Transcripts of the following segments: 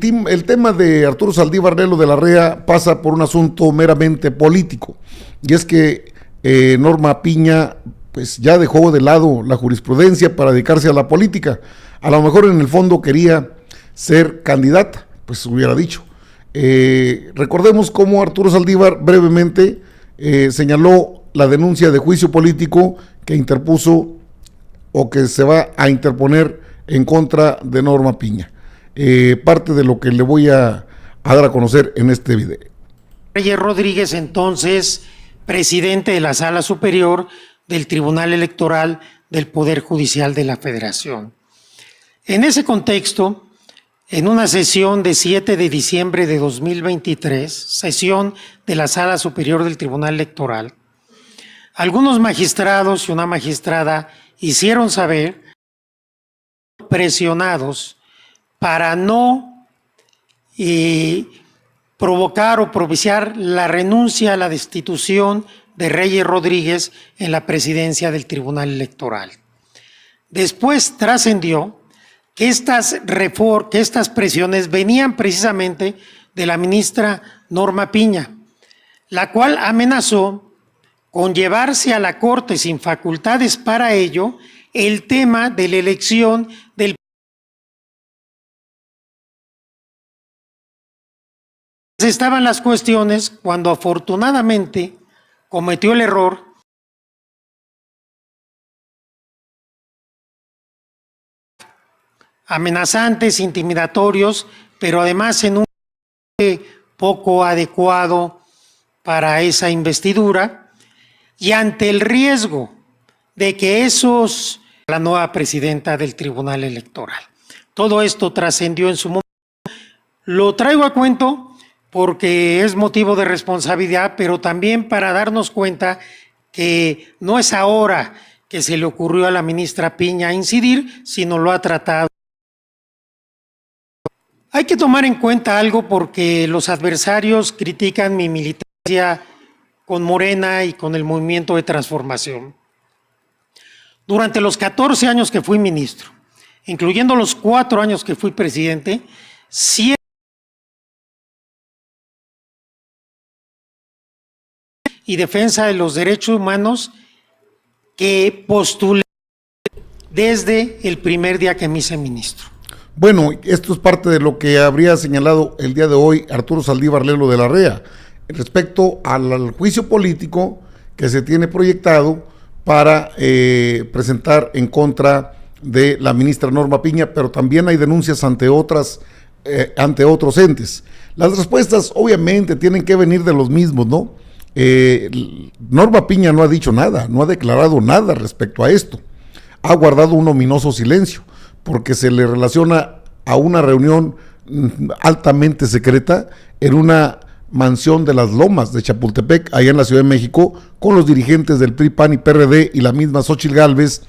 el tema de Arturo Saldívar Lelo de la REA pasa por un asunto meramente político, y es que Norma Piña pues ya dejó de lado la jurisprudencia para dedicarse a la política. A lo mejor en el fondo quería ser candidata, pues hubiera dicho. Recordemos cómo Arturo Saldívar brevemente señaló la denuncia de juicio político que interpuso o que se va a interponer en contra de Norma Piña. Parte de lo que le voy a dar a conocer en este video. Reyes Rodríguez, entonces presidente de la Sala Superior del Tribunal Electoral del Poder Judicial de la Federación. En ese contexto, en una sesión de 7 de diciembre de 2023, sesión de la Sala Superior del Tribunal Electoral, algunos magistrados y una magistrada hicieron saber, presionados para no provocar o propiciar la renuncia a la destitución de Reyes Rodríguez en la presidencia del Tribunal Electoral. Después trascendió que estas presiones venían precisamente de la ministra Norma Piña, la cual amenazó con llevarse a la Corte sin facultades para ello el tema de la elección del estaban las cuestiones cuando afortunadamente cometió el error amenazantes, intimidatorios, pero además en un poco adecuado para esa investidura y ante el riesgo de que la nueva presidenta del Tribunal Electoral. Todo esto trascendió en su momento. Lo traigo a cuento porque es motivo de responsabilidad, pero también para darnos cuenta que no es ahora que se le ocurrió a la ministra Piña incidir, sino lo ha tratado. Hay que tomar en cuenta algo porque los adversarios critican mi militancia con Morena y con el Movimiento de Transformación. Durante los 14 años que fui ministro, incluyendo los 4 años que fui presidente, siempre y defensa de los derechos humanos que postulé desde el primer día que me hice ministro. Bueno, esto es parte de lo que habría señalado el día de hoy Arturo Saldívar Lelo de la REA respecto al juicio político que se tiene proyectado para presentar en contra de la ministra Norma Piña, pero también hay denuncias ante otros entes. Las respuestas obviamente tienen que venir de los mismos, ¿no? Norma Piña no ha dicho nada, no ha declarado nada respecto a esto. Ha guardado un ominoso silencio porque se le relaciona a una reunión altamente secreta en una mansión de las Lomas de Chapultepec, allá en la Ciudad de México, con los dirigentes del PRI, PAN y PRD y la misma Xóchitl Gálvez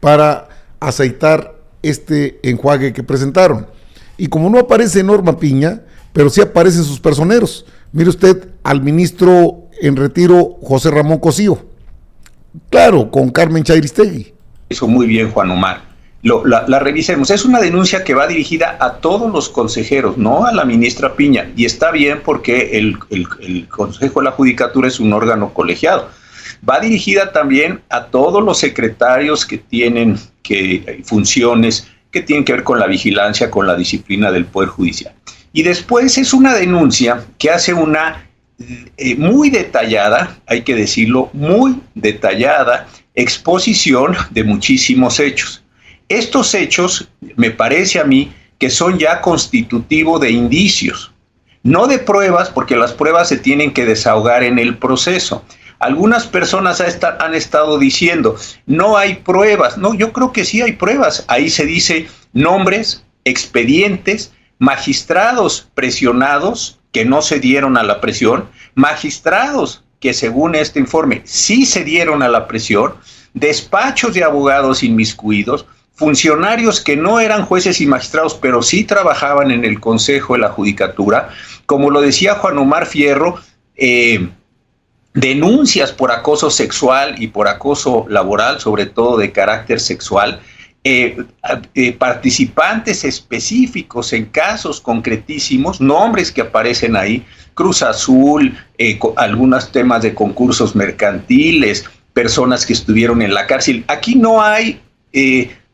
para aceitar este enjuague que presentaron. Y como no aparece Norma Piña, pero sí aparecen sus personeros. Mire usted al ministro en retiro, José Ramón Cosío. Claro, con Carmen Chairistegui. Eso muy bien, Juan Omar. La revisemos. Es una denuncia que va dirigida a todos los consejeros, no a la ministra Piña. Y está bien porque el Consejo de la Judicatura es un órgano colegiado. Va dirigida también a todos los secretarios que tienen funciones que tienen que ver con la vigilancia, con la disciplina del Poder Judicial. Y después es una denuncia que hace una muy detallada, hay que decirlo, muy detallada exposición de muchísimos hechos. Estos hechos, me parece a mí, que son ya constitutivos de indicios, no de pruebas, porque las pruebas se tienen que desahogar en el proceso. Algunas personas han estado diciendo, no hay pruebas. No, yo creo que sí hay pruebas. Ahí se dice nombres, expedientes, magistrados presionados que no se dieron a la presión, magistrados que según este informe sí se dieron a la presión, despachos de abogados inmiscuidos, funcionarios que no eran jueces y magistrados, pero sí trabajaban en el Consejo de la Judicatura, como lo decía Juan Omar Fierro, denuncias por acoso sexual y por acoso laboral, sobre todo de carácter sexual, participantes específicos en casos concretísimos, nombres que aparecen ahí, Cruz Azul, algunos temas de concursos mercantiles, personas que estuvieron en la cárcel. Aquí no hay,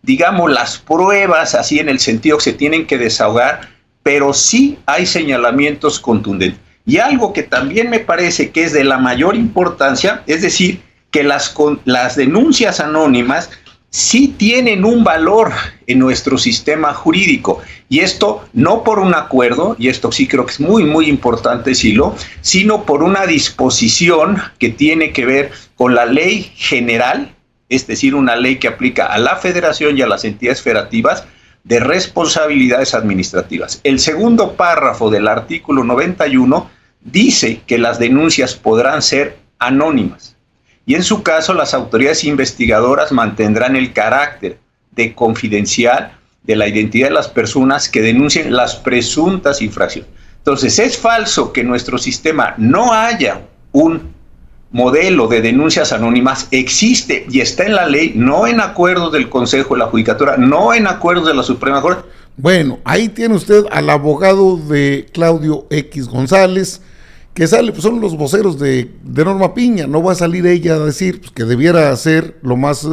digamos, las pruebas así en el sentido que se tienen que desahogar, pero sí hay señalamientos contundentes. Y algo que también me parece que es de la mayor importancia, es decir, que las denuncias anónimas sí tienen un valor en nuestro sistema jurídico, y esto no por un acuerdo, y esto sí creo que es muy, muy importante decirlo, sino por una disposición que tiene que ver con la ley general, es decir, una ley que aplica a la federación y a las entidades federativas de responsabilidades administrativas. El segundo párrafo del artículo 91 dice que las denuncias podrán ser anónimas. Y en su caso, las autoridades investigadoras mantendrán el carácter de confidencial de la identidad de las personas que denuncien las presuntas infracciones. Entonces, es falso que en nuestro sistema no haya un modelo de denuncias anónimas. Existe y está en la ley, no en acuerdos del Consejo de la Judicatura, no en acuerdos de la Suprema Corte. Bueno, ahí tiene usted al abogado de Claudio X González, que sale, pues son los voceros de Norma Piña. No va a salir ella a decir pues, que debiera ser lo más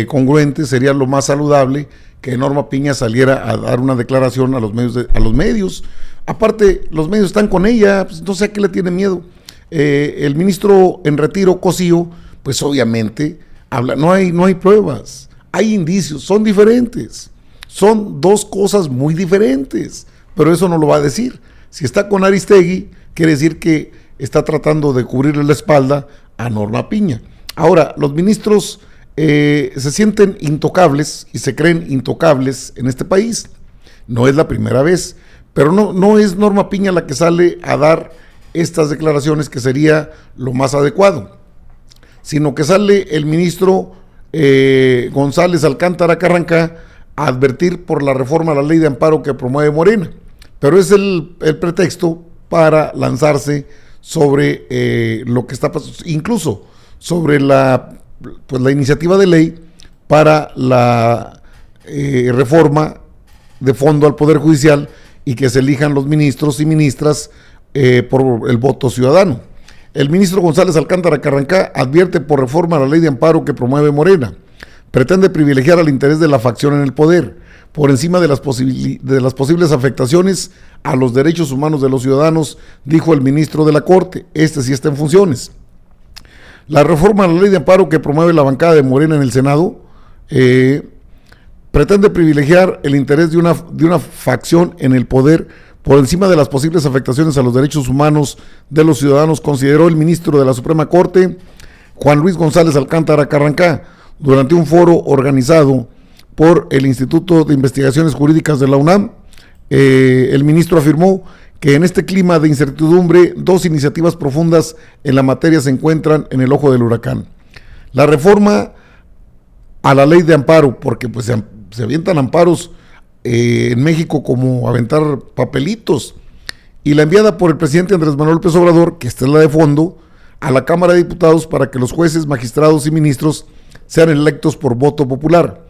congruente, sería lo más saludable que Norma Piña saliera a dar una declaración a los medios. Aparte, los medios están con ella, pues no sé a qué le tiene miedo. El ministro en retiro, Cosío, pues obviamente habla, no hay pruebas, hay indicios, son diferentes, son dos cosas muy diferentes, pero eso no lo va a decir. Si está con Aristegui, quiere decir que está tratando de cubrirle la espalda a Norma Piña. Ahora, los ministros se sienten intocables y se creen intocables en este país. No es la primera vez, pero no es Norma Piña la que sale a dar estas declaraciones, que sería lo más adecuado, sino que sale el ministro González Alcántara Carrancá a advertir por la reforma a la ley de amparo que promueve Morena, pero es el pretexto para lanzarse sobre lo que está pasando, incluso sobre la iniciativa de ley para la reforma de fondo al Poder Judicial y que se elijan los ministros y ministras por el voto ciudadano. El ministro González Alcántara Carrancá advierte por reforma a la ley de amparo que promueve Morena. Pretende privilegiar al interés de la facción en el poder, por encima de las posibles afectaciones a los derechos humanos de los ciudadanos, dijo el ministro de la Corte. Este sí está en funciones. La reforma a la ley de amparo que promueve la bancada de Morena en el Senado pretende privilegiar el interés de una facción en el poder por encima de las posibles afectaciones a los derechos humanos de los ciudadanos, consideró el ministro de la Suprema Corte, Juan Luis González Alcántara Carrancá, durante un foro organizado por el Instituto de Investigaciones Jurídicas de la UNAM. El ministro afirmó que en este clima de incertidumbre, dos iniciativas profundas en la materia se encuentran en el ojo del huracán. La reforma a la ley de amparo, porque pues se avientan amparos en México como aventar papelitos, y la enviada por el presidente Andrés Manuel López Obrador, que esta es la de fondo, a la Cámara de Diputados para que los jueces, magistrados y ministros sean electos por voto popular.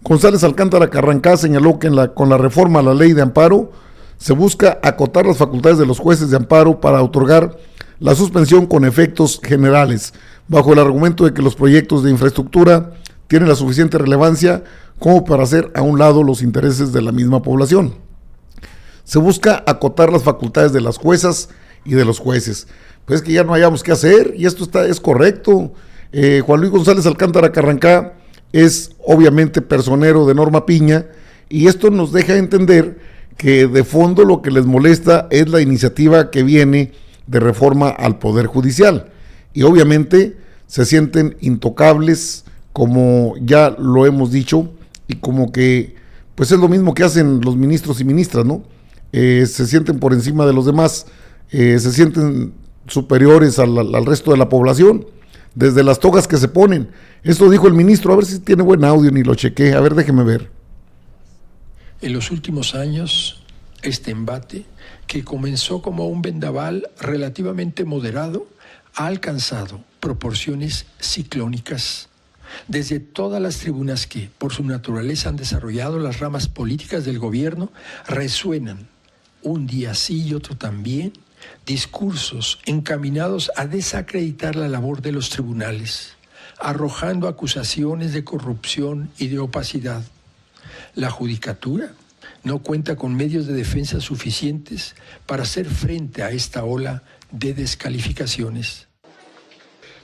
González Alcántara Carrancá señaló que con la reforma a la ley de amparo se busca acotar las facultades de los jueces de amparo para otorgar la suspensión con efectos generales, bajo el argumento de que los proyectos de infraestructura tienen la suficiente relevancia como para hacer a un lado los intereses de la misma población. Se busca acotar las facultades de las juezas y de los jueces. Pues que ya no hayamos qué hacer, y esto es correcto. Juan Luis González Alcántara Carrancá es obviamente personero de Norma Piña, y esto nos deja entender que de fondo lo que les molesta es la iniciativa que viene de reforma al Poder Judicial, y obviamente se sienten intocables, como ya lo hemos dicho, y como que pues es lo mismo que hacen los ministros y ministras, ¿no? Se sienten por encima de los demás, se sienten superiores al resto de la población, desde las togas que se ponen. Esto dijo el ministro, a ver si tiene buen audio, ni lo chequé, a ver, déjeme ver. En los últimos años, este embate, que comenzó como un vendaval relativamente moderado, ha alcanzado proporciones ciclónicas, desde todas las tribunas que, por su naturaleza, han desarrollado las ramas políticas del gobierno, resuenan, un día sí y otro también, discursos encaminados a desacreditar la labor de los tribunales, arrojando acusaciones de corrupción y de opacidad. La judicatura no cuenta con medios de defensa suficientes para hacer frente a esta ola de descalificaciones.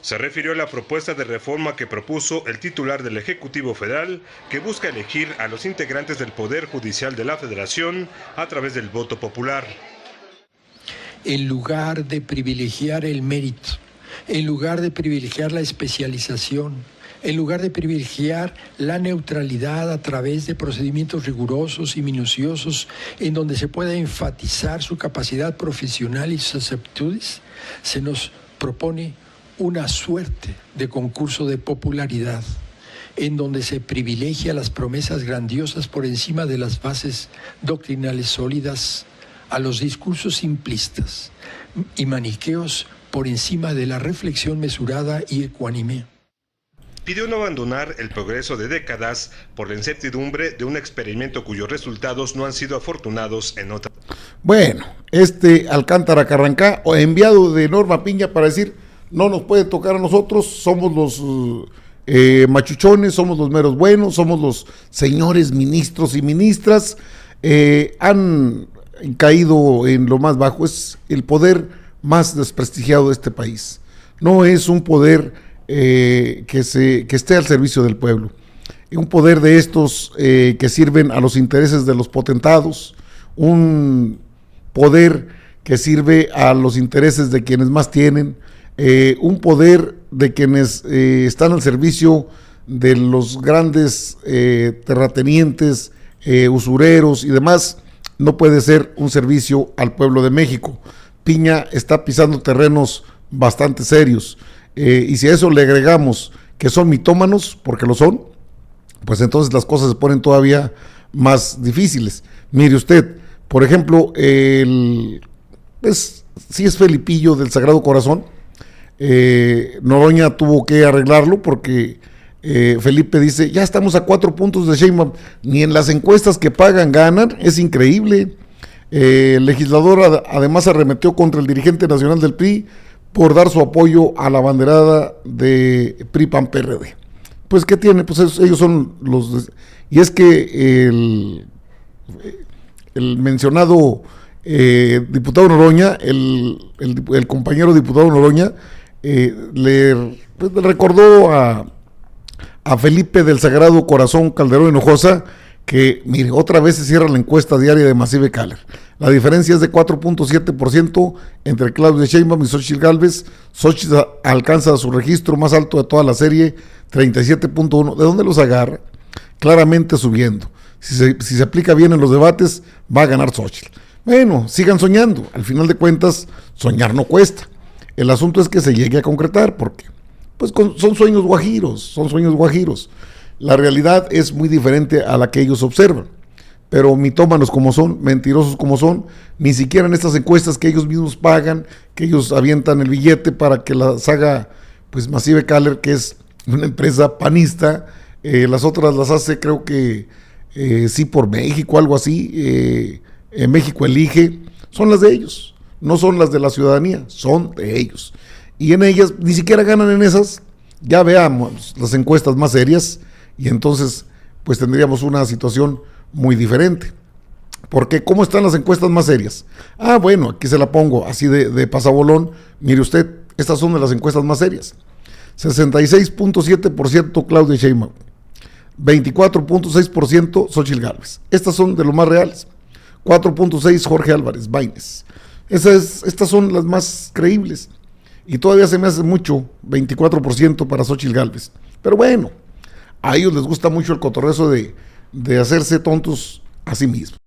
Se refirió a la propuesta de reforma que propuso el titular del Ejecutivo Federal, que busca elegir a los integrantes del Poder Judicial de la Federación a través del voto popular. En lugar de privilegiar el mérito, en lugar de privilegiar la especialización, en lugar de privilegiar la neutralidad a través de procedimientos rigurosos y minuciosos en donde se pueda enfatizar su capacidad profesional y sus aptitudes, se nos propone una suerte de concurso de popularidad en donde se privilegia las promesas grandiosas por encima de las bases doctrinales sólidas, a los discursos simplistas y maniqueos por encima de la reflexión mesurada y ecuánime. Pidió no abandonar el progreso de décadas por la incertidumbre de un experimento cuyos resultados no han sido afortunados en otras. Bueno, Alcántara Carrancá, enviado de Norma Piña para decir, no nos puede tocar a nosotros, somos los machuchones, somos los meros buenos, somos los señores ministros y ministras, han caído en lo más bajo, es el poder más desprestigiado de este país. No es un poder que esté al servicio del pueblo, un poder de estos que sirven a los intereses de los potentados, un poder que sirve a los intereses de quienes más tienen, un poder de quienes están al servicio de los grandes terratenientes, usureros y demás. No puede ser un servicio al pueblo de México. Piña está pisando terrenos bastante serios, y si a eso le agregamos que son mitómanos, porque lo son, pues entonces las cosas se ponen todavía más difíciles. Mire usted, por ejemplo, sí es Felipillo del Sagrado Corazón. Noroña tuvo que arreglarlo porque Felipe dice, ya estamos a 4 puntos de Sheinbaum, ni en las encuestas que pagan ganan, es increíble. El legislador además arremetió contra el dirigente nacional del PRI por dar su apoyo a la banderada de PRI-PAN-PRD. Pues ¿qué tiene? Pues ellos son los... Y es que el mencionado diputado Noroña, el compañero diputado Noroña, le recordó a Felipe del Sagrado Corazón Calderón Hinojosa que, mire, otra vez se cierra la encuesta diaria de Massive Caller. La diferencia es de 4.7% entre Claudia Sheinbaum y Xóchitl Gálvez. Xóchitl alcanza su registro más alto de toda la serie, 37.1%. ¿De dónde los agarra? Claramente subiendo. Si se aplica bien en los debates, va a ganar Xóchitl. Bueno, sigan soñando. Al final de cuentas, soñar no cuesta. El asunto es que se llegue a concretar, porque pues son sueños guajiros. La realidad es muy diferente a la que ellos observan. Pero mitómanos como son, mentirosos como son, ni siquiera en estas encuestas que ellos mismos pagan, que ellos avientan el billete para que las haga pues Massive Caller, que es una empresa panista, las otras las hace creo que sí por México, algo así, México Elige, son las de ellos, no son las de la ciudadanía, son de ellos. Y en ellas ni siquiera ganan en esas. Ya veamos las encuestas más serias y entonces pues tendríamos una situación muy diferente. Porque ¿cómo están las encuestas más serias? Ah, bueno, aquí se la pongo así de pasabolón. Mire usted, estas son de las encuestas más serias. 66.7% Claudia Sheinbaum, 24.6% Xóchitl Gálvez. Estas son de los más reales. 4.6% Jorge Álvarez Baines. Estas son las más creíbles. Y todavía se me hace mucho, 24% para Xóchitl Gálvez. Pero bueno, a ellos les gusta mucho el cotorrezo de hacerse tontos a sí mismos.